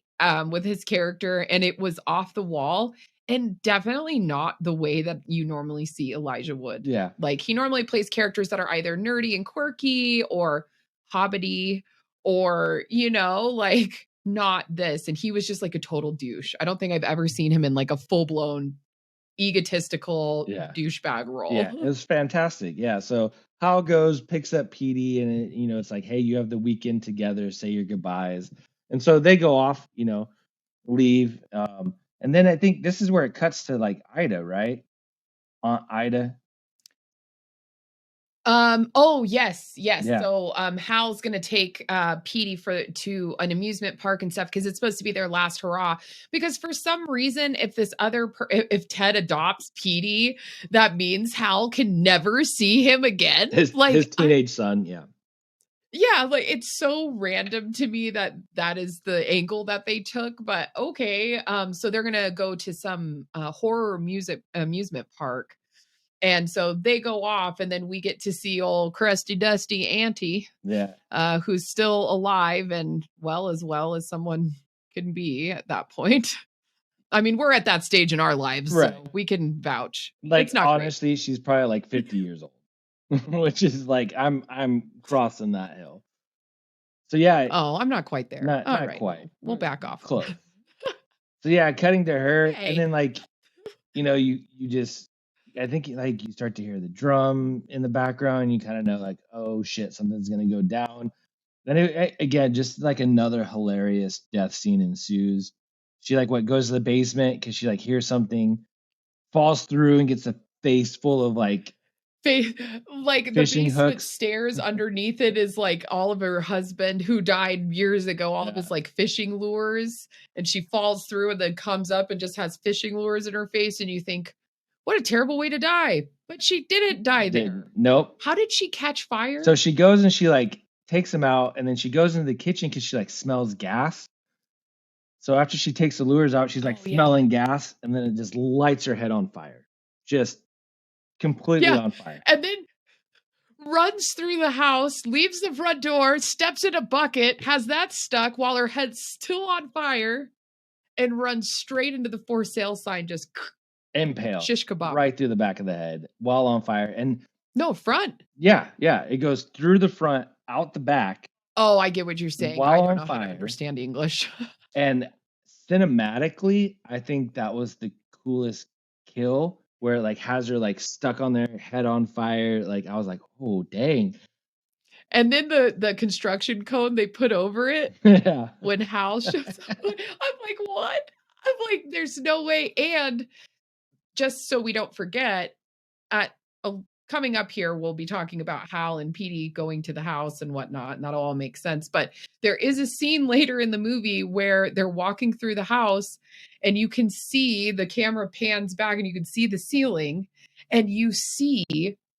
with his character and it was off the wall and definitely not the way that you normally see Elijah Wood. Yeah. Like he normally plays characters that are either nerdy and quirky or hobbity or like not this, and he was just like a total douche. I don't think I've ever seen him in like a full-blown egotistical Yeah. douchebag role. Yeah. It was fantastic. Yeah. So Hal goes, picks up Petey, and it's like, hey, you have the weekend together, say your goodbyes. And so they go off, leave. And then I think this is where it cuts to like Ida, right? Aunt Ida. Oh yes, yes. Yeah. So Hal's gonna take Petey to an amusement park and stuff because it's supposed to be their last hurrah. Because for some reason, if if Ted adopts Petey, that means Hal can never see him again. His teenage son. Yeah. Yeah, like it's so random to me that that is the angle that they took, but okay. So they're gonna go to some horror music amusement park, and so they go off, and then we get to see old crusty dusty Auntie, Yeah. who's still alive and well as someone can be at that point. I mean, we're at that stage in our lives, Right. so we can vouch. Like It's not great. honestly, she's probably like 50 years old. Which is like I'm crossing that hill. So yeah, Oh, I'm not quite there. not All not right, quite. we'll back off. Close. So yeah, cutting to her, and Hey. then like, you just, I think like you start to hear the drum in the background. You kind of know like, oh shit, something's gonna go down. Then again, just like another hilarious death scene ensues. She like what goes to the basement because she like hears something, falls through and gets a face full of like Like the fishing basement hooks. stairs underneath it is like all of her husband who died years ago, all of his like fishing lures, and she falls through and then comes up and just has fishing lures in her face, and you think, what a terrible way to die. But she didn't die there. Nope. How did she catch fire? So she goes and she like takes him out, and then she goes into the kitchen because she like smells gas. So after she takes the lures out, she's like smelling gas, and then it just lights her head on fire. Just completely on fire. And then runs through the house, leaves the front door, steps in a bucket, has that stuck while her head's still on fire, and runs straight into the for sale sign, just impale shish kebab right through the back of the head while on fire. And no, front. Yeah, it goes through the front, out the back. Oh, I get what you're saying. While I don't on know how to fire. understand English. And cinematically, I think that was the coolest kill, where it like has her like stuck on their head on fire. Like I was like, oh dang. And then the construction cone they put over it Yeah. when Hal shows up. I'm like, what? I'm like, there's no way. And just so we don't forget, coming up here, we'll be talking about Hal and Petey going to the house and whatnot, and that'll all make sense. But there is a scene later in the movie where they're walking through the house, and you can see the camera pans back, and you can see the ceiling, and you see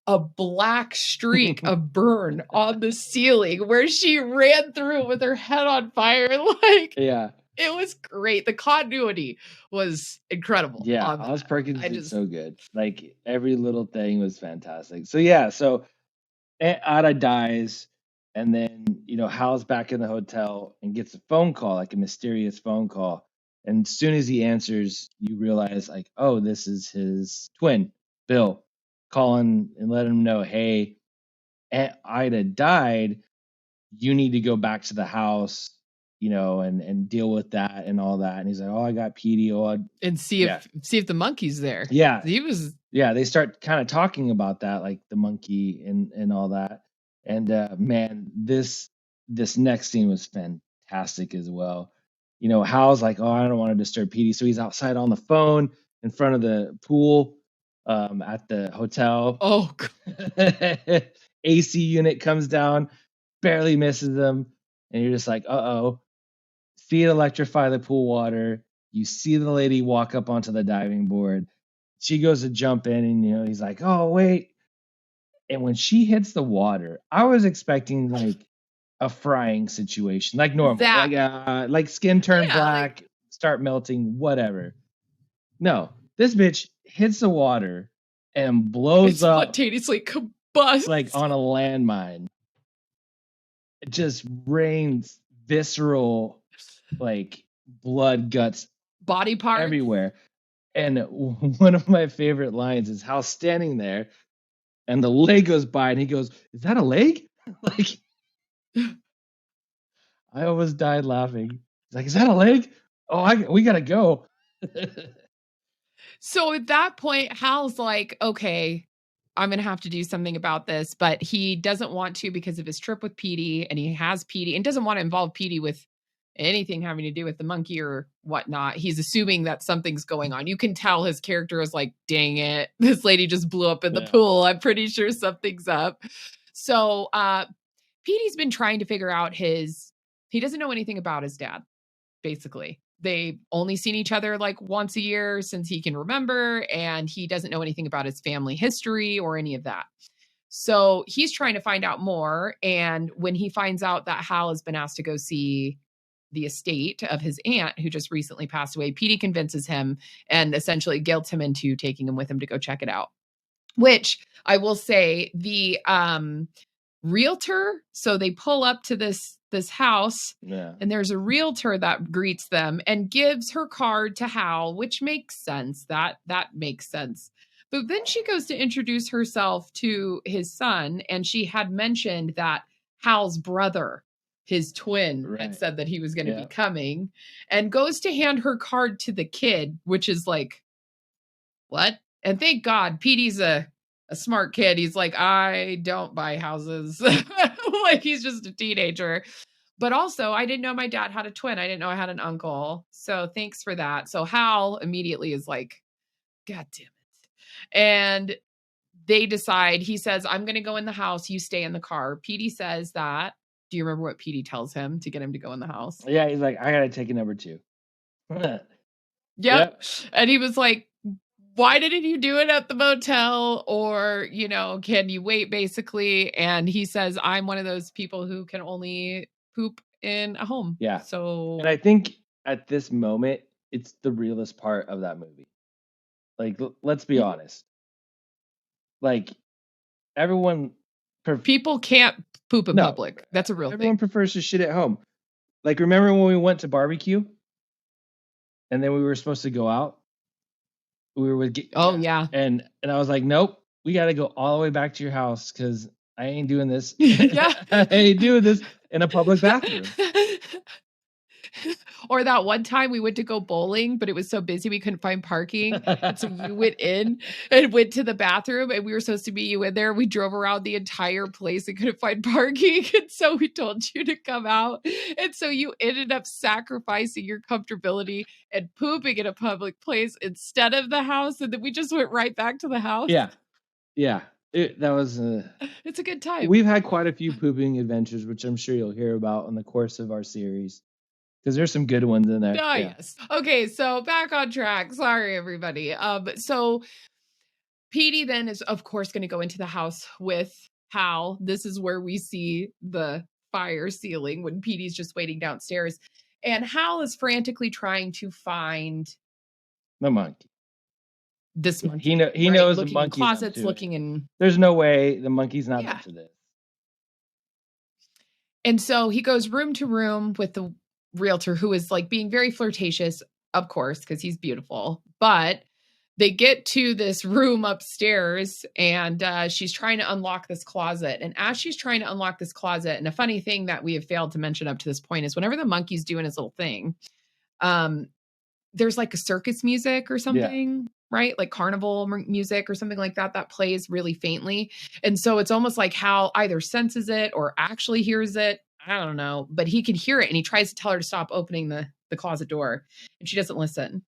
a black streak of burn on the ceiling where she ran through with her head on fire. Like, yeah, it was great. The continuity was incredible. Yeah, Oz Perkins did so good. Like every little thing was fantastic. So yeah, so Aunt Ada dies, and then Hal's back in the hotel and gets a phone call, like a mysterious phone call. And as soon as he answers, you realize like, oh, this is his twin, Bill, calling and letting him know, hey, Aunt Ida died. You need to go back to the house, and deal with that and all that. And he's like, oh, I got Petey. And see if the monkey's there. Yeah. He was. Yeah, they start kind of talking about that, like the monkey and all that. And man, this next scene was fantastic as well. Hal's like, oh, I don't want to disturb Petey, so he's outside on the phone in front of the pool at the hotel. Oh, AC unit comes down, barely misses them, and you're just like, uh-oh. See it electrify the pool water. You see the lady walk up onto the diving board. She goes to jump in, and he's like, oh, wait. And when she hits the water, I was expecting like a frying situation, like normal, like skin turn black, start melting, whatever. No, this bitch hits the water and blows up spontaneously combusts like on a landmine. It just rains visceral, like blood, guts, body parts everywhere. And one of my favorite lines is Hal standing there and the leg goes by and he goes, "Is that a leg?" Like, I almost died laughing. He's like, "Is that a leg? Oh, we gotta go." So at that point, Hal's like, okay, I'm going to have to do something about this. But he doesn't want to because of his trip with Petey, and he has Petey and doesn't want to involve Petey with anything having to do with the monkey or whatnot. He's assuming that something's going on. You can tell his character is like, dang it, this lady just blew up in the pool. I'm pretty sure something's up. So Petey's been trying to figure out he doesn't know anything about his dad, basically. They've only seen each other like once a year since he can remember, and he doesn't know anything about his family history or any of that. So he's trying to find out more. And when he finds out that Hal has been asked to go see the estate of his aunt who just recently passed away, Petey convinces him and essentially guilts him into taking him with him to go check it out. Which I will say, the realtor, so they pull up to this house, and there's a realtor that greets them and gives her card to Hal, which makes sense. That makes sense. But then she goes to introduce herself to his son, and she had mentioned that Hal's brother, his twin, had said that he was going to be coming, and goes to hand her card to the kid, which is like, what? And thank God, Petey's a smart kid. He's like, I don't buy houses. Like, he's just a teenager. But also, I didn't know my dad had a twin. I didn't know I had an uncle. So thanks for that. So Hal immediately is like, God damn it. And they decide, he says, I'm going to go in the house. You stay in the car. Petey says that. Do you remember what Petey tells him to get him to go in the house? Yeah, he's like, I got to take a number 2. Yep. And he was like, why didn't you do it at the motel? Or, can you wait, basically? And he says, I'm one of those people who can only poop in a home. Yeah. So, and I think at this moment, it's the realest part of that movie. Like, let's be honest. Like, everyone... people can't poop in public. That's a real thing. Everyone prefers to shit at home. Like, remember when we went to barbecue? And then we were supposed to go out? We were with... yeah. And I was like, nope, we got to go all the way back to your house because I ain't doing this. Yeah. I ain't doing this in a public bathroom. Or that one time we went to go bowling, but it was so busy we couldn't find parking. And so you went in and went to the bathroom, and we were supposed to meet you in there. We drove around the entire place and couldn't find parking. And so we told you to come out. And so you ended up sacrificing your comfortability and pooping in a public place instead of the house. And then we just went right back to the house. Yeah. Yeah. That was... it's a good time. We've had quite a few pooping adventures, which I'm sure you'll hear about in the course of our series. Because there's some good ones in there. Yes. Okay, so back on track. Sorry, everybody. So Petey then is, of course, going to go into the house with Hal. This is where we see the fire ceiling when Petey's just waiting downstairs. And Hal is frantically trying to find the monkey. This monkey. He knows looking the monkey's in closets, looking in... There's no way the monkey's not up to this. And so he goes room to room with the realtor, who is like being very flirtatious, of course, because he's beautiful. But they get to this room upstairs, and she's trying to unlock this closet. And as she's trying to unlock this closet, and a funny thing that we have failed to mention up to this point is whenever the monkey's doing his little thing, there's like a circus music or something, right? Like carnival music or something like that, that plays really faintly. And so it's almost like Hal either senses it or actually hears it. I don't know, but he can hear it, and he tries to tell her to stop opening the closet door, and she doesn't listen.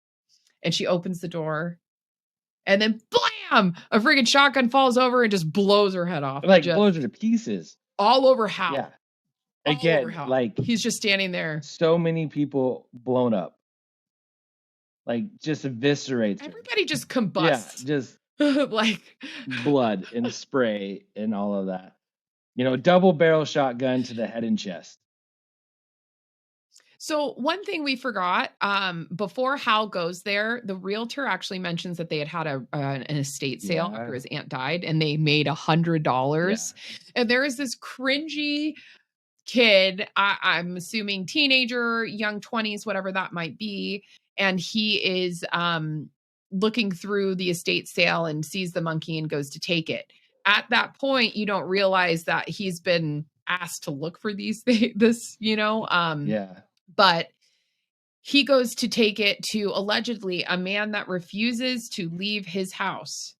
And she opens the door, and then blam, a friggin' shotgun falls over and just blows her head off. Like, blows her to pieces. All over Hal. Yeah. Again, like, he's just standing there. So many people blown up. Like, just eviscerates her. Everybody just combusts. Yeah, just... Like, blood and spray and all of that. Double barrel shotgun to the head and chest. so one thing we forgot, before Hal goes there, the realtor actually mentions that they had an estate sale after Yeah. his aunt died, and they made Yeah. $100. And there is this cringy kid, I'm assuming teenager, young 20s, whatever that might be, and he is looking through the estate sale and sees the monkey and goes to take it. At that point, you don't realize that he's been asked to look for Yeah. but he goes to take it to allegedly a man that refuses to leave his house.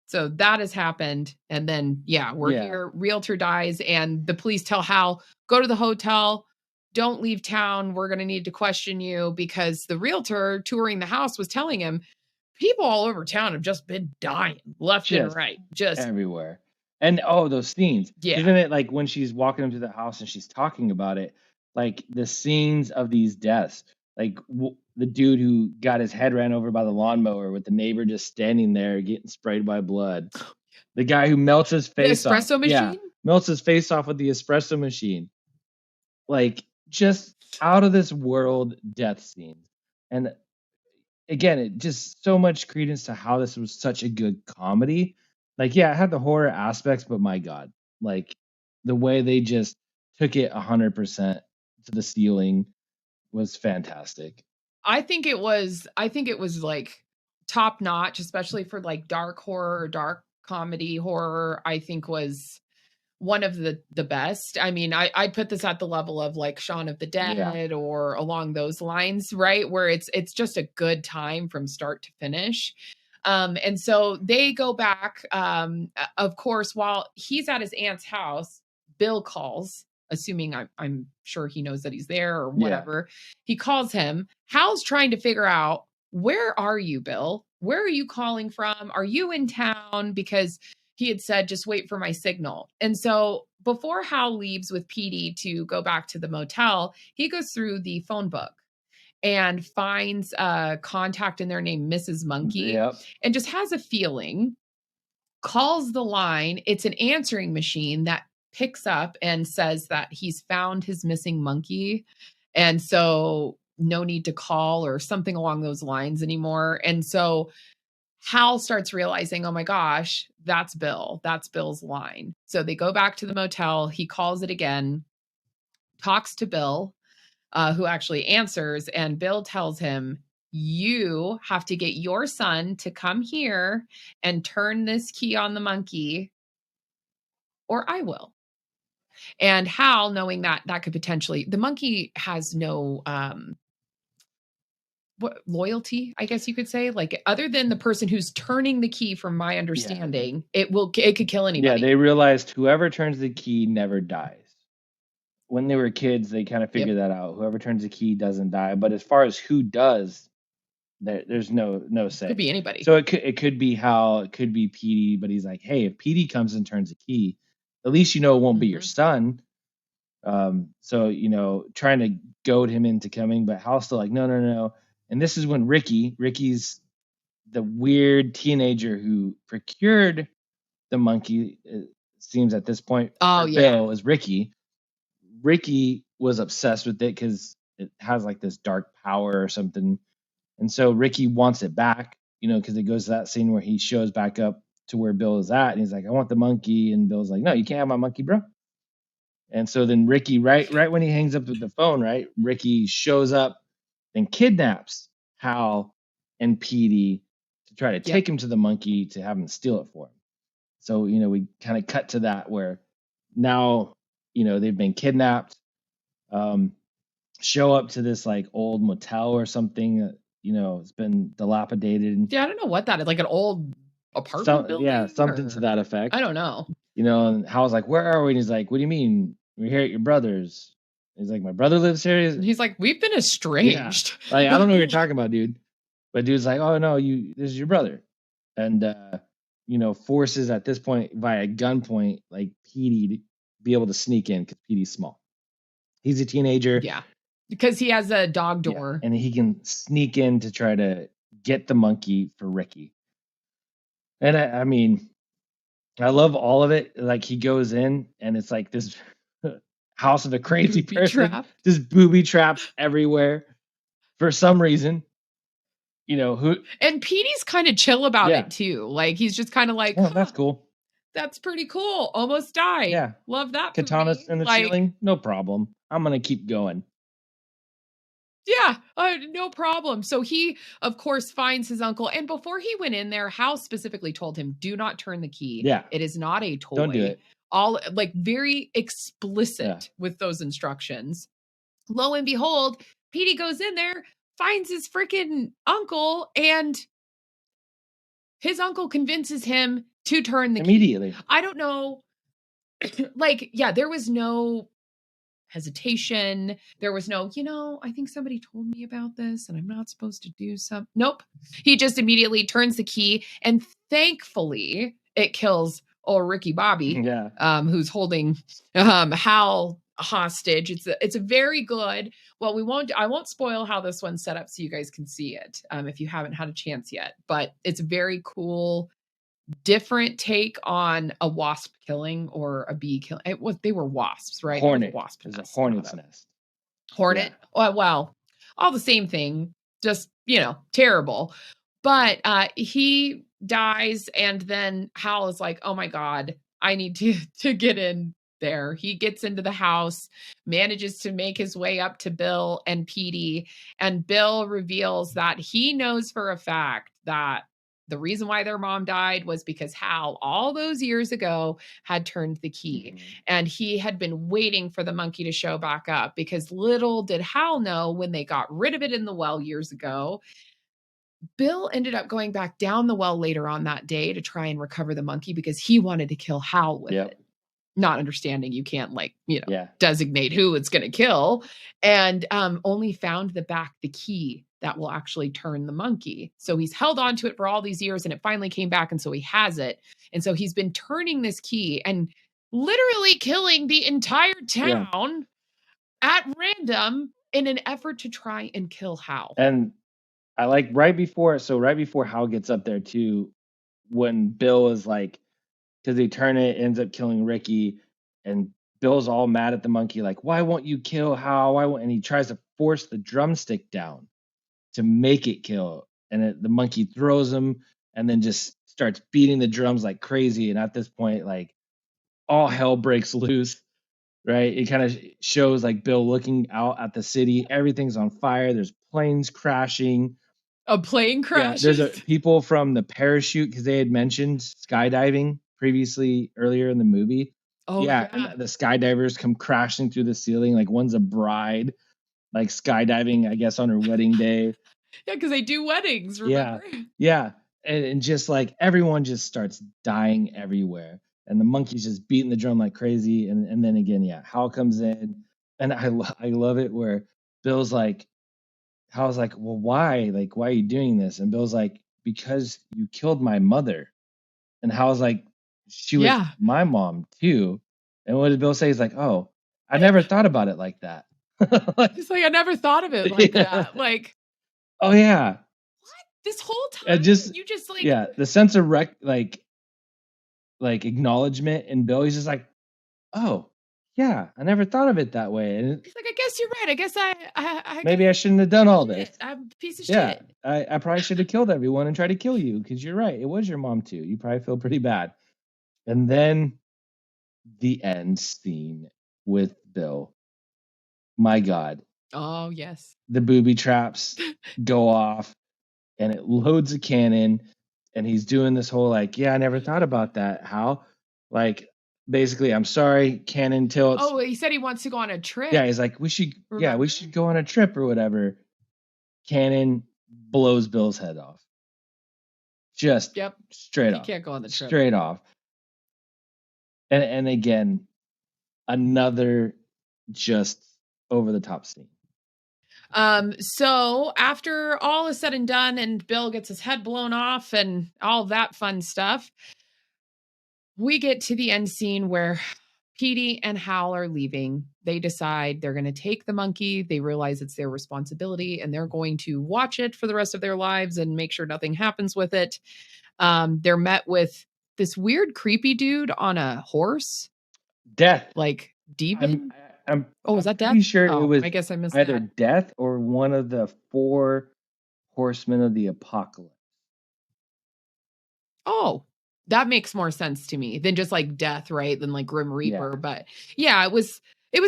So that has happened. And then, yeah, we're Yeah. here. Realtor dies, and the police tell Hal, go to the hotel. Don't leave town. We're going to need to question you, because the realtor touring the house was telling him people all over town have just been dying left and Just right. Just everywhere. And those scenes. Yeah. Isn't it like when she's walking into the house and she's talking about it, like the scenes of these deaths, like the dude who got his head ran over by the lawnmower with the neighbor just standing there getting sprayed by blood. The guy who melts his the face off. espresso Yeah, machine. melts his face off with the espresso machine. Like just out of this world death scenes. And again, it just so much credence to how this was such a good comedy. Like, yeah, it had the horror aspects, but my God, like the way they just took it 100% to the ceiling was fantastic. I think it was like top notch, especially for like dark horror, dark comedy horror. I think was one of the best. I mean, I put this at the level of like Shaun of the Dead or along those lines, right? Where it's just a good time from start to finish. And so they go back. Of course, while he's at his aunt's house, Bill calls, assuming I'm sure he knows that he's there or whatever. He calls him. Hal's trying to figure out, where are you, Bill? Where are you calling from? Are you in town? Because he had said, just wait for my signal. And so before Hal leaves with Petey to go back to the motel, he goes through the phone book and finds a contact in there named Mrs. Monkey, and just has a feeling, calls the line. It's an answering machine that picks up and says that he's found his missing monkey. And so no need to call or something along those lines anymore. And so Hal starts realizing, oh my gosh, that's Bill. That's Bill's line. So they go back to the motel. He calls it again, talks to Bill, who actually answers. And Bill tells him, you have to get your son to come here and turn this key on the monkey, or I will. And Hal, knowing that could potentially, the monkey has no what loyalty, I guess you could say, like other than the person who's turning the key, from my understanding, it could kill anybody. Yeah, they realized whoever turns the key never dies. When they were kids, they kind of figured that out. Whoever turns the key doesn't die. But as far as who does, there's no say. Could be anybody. So it could be Hal, it could be Petey, but he's like, hey, if Petey comes and turns the key, at least it won't be your son. So trying to goad him into coming, but Hal's still like, no. And this is when Ricky's the weird teenager who procured the monkey. It seems at this point, Bill is Ricky. Ricky was obsessed with it because it has like this dark power or something. And so Ricky wants it back, because it goes to that scene where he shows back up to where Bill is at. And he's like, I want the monkey. And Bill's like, no, you can't have my monkey, bro. And so then Ricky, right when he hangs up with the phone, right, Ricky shows up and kidnaps Hal and Petey to try to take him to the monkey to have him steal it for him. So, we kind of cut to that where now, they've been kidnapped, show up to this like old motel or something that, it's been dilapidated. Yeah, I don't know what that is, like an old apartment building? Yeah, something to that effect. I don't know. And Hal's like, where are we? And he's like, what do you mean? We're here at your brother's. He's like, my brother lives here? He's like, we've been estranged. Yeah. Like, I don't know what you're talking about, dude. But dude's like, oh no, this is your brother. And forces at this point via gunpoint, like Petey to be able to sneak in because Petey's small. He's a teenager. Yeah. Because he has a dog door. And he can sneak in to try to get the monkey for Ricky. And I mean, I love all of it. Like he goes in and it's like this house of a crazy Booby person, trap. just booby traps everywhere for some reason. You know who? And Petey's kind of chill about Yeah. it too. Like he's just kind of like, Oh, huh, that's cool. that's pretty cool. Almost died. Yeah. Love that for Katanas me. in the Like, ceiling, no problem. I'm gonna keep going. yeah, no problem. So he, of course, finds his uncle. And before he went in there, Hal specifically told him, do not turn the key. Yeah. It is not a Don't do toy. it. All like very Yeah. explicit with those instructions. Lo and behold, Petey goes in there, finds his freaking uncle, and his uncle convinces him to turn the key. Immediately. I don't know. Like, yeah, there was no hesitation. There was no, I think somebody told me about this and I'm not supposed to do something. Nope. He just immediately turns the key, and thankfully it kills old Ricky Bobby, Yeah. who's holding Hal hostage. It's a very good. Well, I won't spoil how this one's set up so you guys can see it if you haven't had a chance yet. But it's very cool, different take on a wasp killing or a bee killing. They were wasps, right? Hornet. It was a wasp It's a nest, hornet's nest. hornet. Yeah. Well, all the same thing, just terrible. But he dies, and then Hal is like, "Oh my god, I need to get in there." He gets into the house, manages to make his way up to Bill and Petey, and Bill reveals that he knows for a fact that the reason why their mom died was because Hal, all those years ago, had turned the key. And he had been waiting for the monkey to show back up, because little did Hal know, when they got rid of it in the well years ago, Bill ended up going back down the well later on that day to try and recover the monkey, because he wanted to kill Hal with it. Not understanding you can't designate who it's going to kill, and only found the key that will actually turn the monkey. So he's held on to it for all these years, and it finally came back, and so he has it. And so he's been turning this key and literally killing the entire town at random in an effort to try and kill Hal. And I like right before Hal gets up there too, when Bill is like, because they turn it, ends up killing Ricky, and Bill's all mad at the monkey, like, why won't you kill Hal? And he tries to force the drumstick down to make it kill, and the monkey throws him, and then just starts beating the drums like crazy. And at this point, like, all hell breaks loose. Right? It kind of shows like Bill looking out at the city. Everything's on fire. There's planes crashing. A plane Yeah, crashes. there's people from the parachute, because they had mentioned skydiving previously earlier in the movie. Oh Yeah, and the skydivers come crashing through the ceiling. Like one's a bride, like skydiving, I guess, on her wedding day. Yeah, because they do weddings, remember? Yeah. And just like everyone just starts dying everywhere. And the monkey's just beating the drum like crazy. And then again, yeah, Hal comes in. And I love it where Bill's like, Hal's like, well, why? Like, why are you doing this? And Bill's like, because you killed my mother. And Hal's like, she was my mom too. And what did Bill say? He's like, oh, I never thought about it like that. He's like, I never thought of it like that. Like, oh yeah. What? This whole time you just like, yeah, the sense of like acknowledgement in Bill. He's just like, oh yeah, I never thought of it that way. And he's like, I guess you're right. I guess I maybe I shouldn't have done all this. I'm a piece of Yeah, shit. I probably should have killed everyone and tried to kill you, because you're right. It was your mom too. You probably feel pretty bad. And then the end scene with Bill. My God. Oh yes. The booby traps go off, and it loads a cannon, and he's doing this whole like, yeah, I never thought about that. How? Like, basically, I'm sorry, cannon tilts. Oh, he said he wants to go on a trip. Yeah, he's like, we should go on a trip or whatever. Cannon blows Bill's head off. Just straight off. He can't go on the trip. Straight off. And again, another just over the top scene. So after all is said and done, and Bill gets his head blown off and all that fun stuff, we get to the end scene where Petey and Hal are leaving. They decide they're going to take the monkey. They realize it's their responsibility, and they're going to watch it for the rest of their lives and make sure nothing happens with it. They're met with this weird, creepy dude on a horse, Death. like I'm demon. I'm Oh, was I'm that pretty Death? sure it Oh, was I guess I missed either that. Death or one of the four horsemen of the apocalypse. Oh, that makes more sense to me than just like Death, right? Than like Grim Yeah. Reaper. But yeah, it was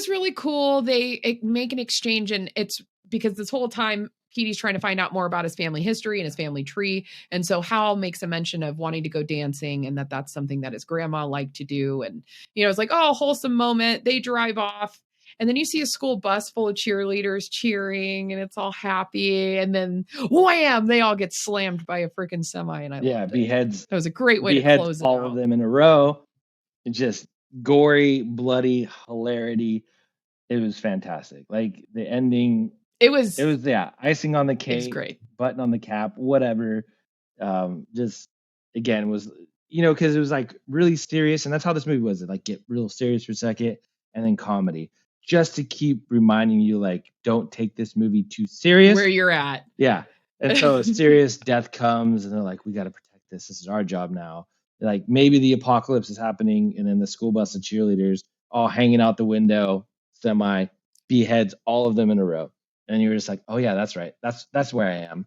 really cool. They make an exchange, and it's because this whole time Petey's trying to find out more about his family history and his family tree. And so Hal makes a mention of wanting to go dancing and that that's something that his grandma liked to do. And, it's like, oh, wholesome moment. They drive off. And then you see a school bus full of cheerleaders cheering and it's all happy. And then wham, they all get slammed by a freaking semi. And I Yeah, loved it. beheads That was a great way to beheads close it all of out. them in a row. It's just gory, bloody hilarity. It was fantastic. Like the ending, It it was was icing on the cake, great. button on the cap, whatever. Just again, it was because it was like really serious, and that's how this movie was. It like get real serious for a second, and then comedy, just to keep reminding you like don't take this movie too serious. Where you're at. Yeah. And so a serious death comes, and they're like, we got to protect this. This is our job now. Like maybe the apocalypse is happening, and then the school bus of cheerleaders all hanging out the window, semi beheads all of them in a row. And you're just like, oh yeah, that's right. That's where I am.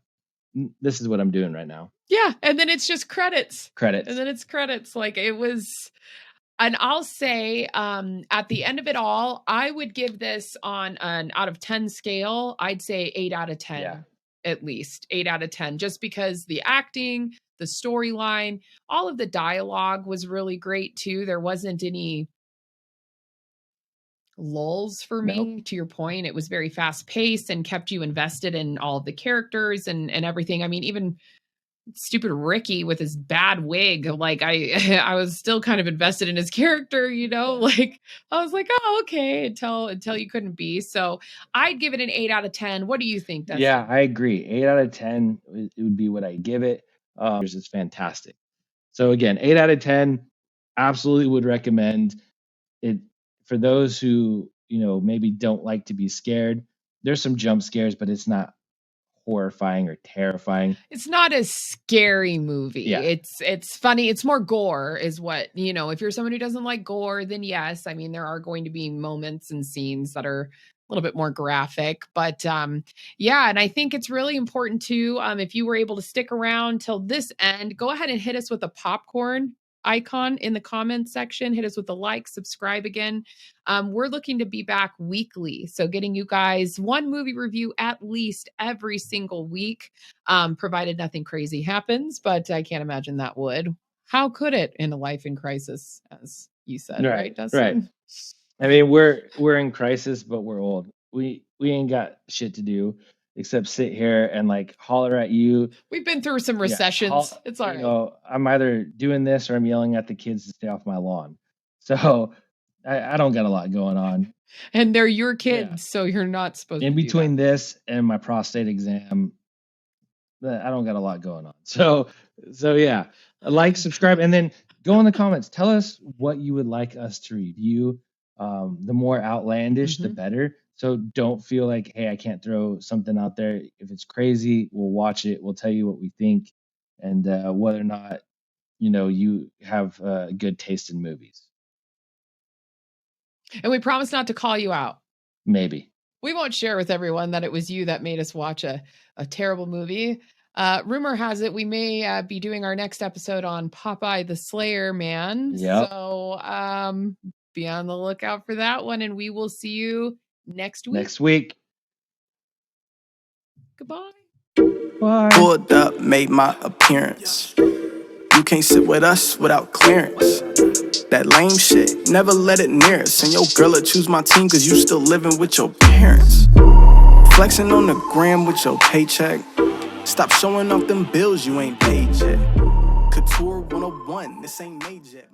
This is what I'm doing right now. Yeah, and then it's just credits. Credits. And then it's credits. Like it was. And I'll say, at the end of it all, I would give this on an out of 10 scale. I'd say 8 out of 10, Yeah. At least 8 out of 10, just because the acting, the storyline, all of the dialogue was really great too. There wasn't any lulls for me. Nope. To your point, it was very fast paced and kept you invested in all of the characters and everything. I mean, even stupid Ricky with his bad wig, like I was still kind of invested in his character, like I was like, oh, okay, until you couldn't be. So I'd give it an 8 out of 10. What do you think? Dustin? Yeah, I agree. 8 out of 10 it would be what I give it. It's fantastic. So again, 8 out of 10, absolutely would recommend it for those who, maybe don't like to be scared. There's some jump scares, but it's not horrifying or terrifying. It's not a scary movie. Yeah. It's funny. It's more gore is what, if you're someone who doesn't like gore, then yes, I mean, there are going to be moments and scenes that are a little bit more graphic, but yeah. And I think it's really important too. If you were able to stick around till this end, go ahead and hit us with a popcorn icon in the comments section. Hit us with a like, subscribe again. We're looking to be back weekly. So getting you guys one movie review at least every single week, provided nothing crazy happens, but I can't imagine that would. How could it in a life in crisis, as you said, right, Dustin? Right. I mean, we're in crisis, but we're old. We ain't got shit to do except sit here and like holler at you. We've been through some recessions. It's all right. I'm either doing this or I'm yelling at the kids to stay off my lawn. So I don't got a lot going on. And they're your kids, so you're not supposed in to between this and my prostate exam. I don't got a lot going on. So yeah, like, subscribe, and then go in the comments. Tell us what you would like us to review. The more outlandish, the better. So don't feel like, hey, I can't throw something out there. If it's crazy, we'll watch it. We'll tell you what we think and whether or not, you have good taste in movies. And we promise not to call you out. Maybe. We won't share with everyone that it was you that made us watch a terrible movie. Rumor has it we may be doing our next episode on Popeye the Slayer Man. Yep. So be on the lookout for that one, and we will see you next week. Goodbye. Bye. Pulled up, made my appearance. You can't sit with us without clearance. That lame shit, never let it near us. And your girl will choose my team cause you still living with your parents. Flexing on the gram with your paycheck. Stop showing off them bills you ain't paid yet. Couture 101, this ain't made yet.